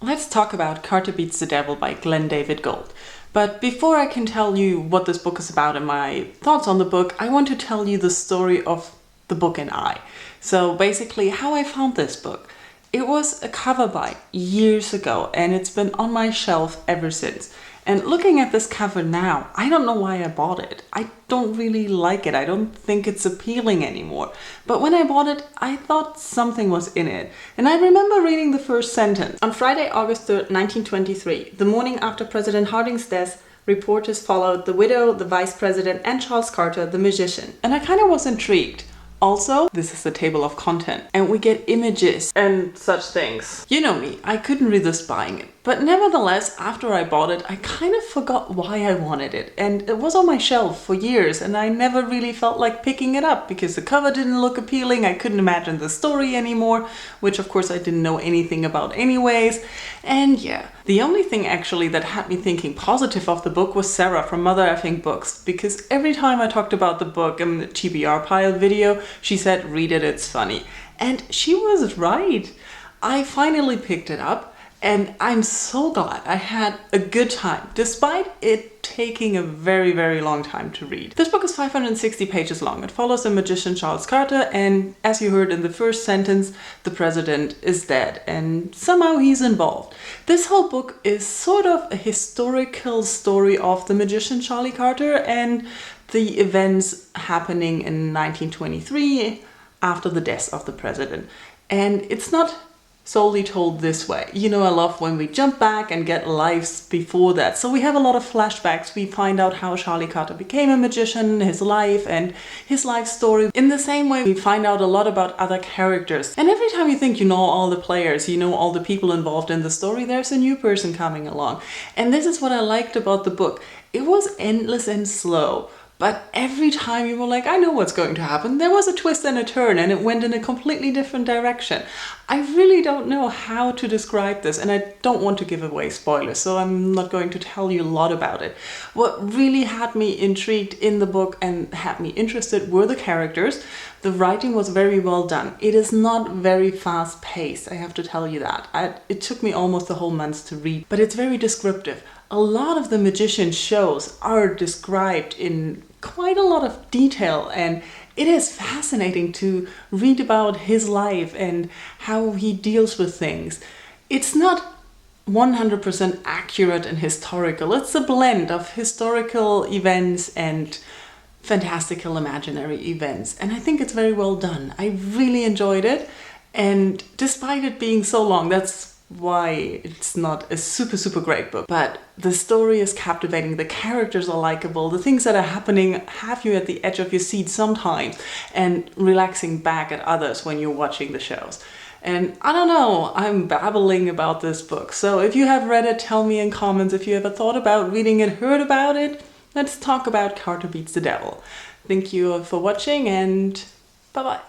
Let's talk about Carter Beats the Devil by Glen Gould. But before I can tell you what this book is about and my thoughts on the book, I want to tell you the story of the book and I. So basically how I found this book. It was a cover buy years ago and it's been on my shelf ever since. And looking at this cover now, I don't know why I bought it. I don't really like it. I don't think it's appealing anymore. But when I bought it, I thought something was in it. And I remember reading the first sentence. On Friday, August 3rd, 1923, the morning after President Harding's death, reporters followed the widow, the vice president, and Charles Carter, the musician. And I kind of was intrigued. Also, this is the table of content and we get images and such things. You know me, I couldn't resist buying it. But nevertheless, after I bought it, I kind of forgot why I wanted it. And it was on my shelf for years and I never really felt like picking it up because the cover didn't look appealing. I couldn't imagine the story anymore, which of course I didn't know anything about anyways. And yeah, the only thing actually that had me thinking positive of the book was Sarah from Mother Effing Books, because every time I talked about the book in the TBR pile video, she said, read it, it's funny. And she was right. I finally picked it up and I'm so glad I had a good time, despite it taking a very, very long time to read. This book is 560 pages long. It follows the magician Charles Carter, and as you heard in the first sentence, the president is dead and somehow he's involved. This whole book is sort of a historical story of the magician Charlie Carter and the events happening in 1923 after the death of the president. And it's not solely told this way. You know, I love when we jump back and get lives before that. So we have a lot of flashbacks. We find out how Charlie Carter became a magician, his life and his life story. In the same way, we find out a lot about other characters. And every time you think you know all the players, you know all the people involved in the story, there's a new person coming along. And this is what I liked about the book. It was endless and slow. But every time you were like, I know what's going to happen. There was a twist and a turn and it went in a completely different direction. I really don't know how to describe this and I don't want to give away spoilers, so I'm not going to tell you a lot about it. What really had me intrigued in the book and had me interested were the characters. The writing was very well done. It is not very fast paced, I have to tell you that. It took me almost a whole month to read, but it's very descriptive. A lot of the magician shows are described in quite a lot of detail and it is fascinating to read about his life and how he deals with things. It's not 100% accurate and historical. It's a blend of historical events and fantastical imaginary events. And I think it's very well done. I really enjoyed it. And despite it being so long, that's why it's not a super great book, but the story is captivating, the characters are likable, the things that are happening have you at the edge of your seat sometimes and relaxing back at others when you're watching the shows. And I don't know, I'm babbling about this book, so if you have read it, tell me in comments if you ever thought about reading it, heard about it. Let's talk about Carter Beats the Devil. Thank you for watching and bye bye.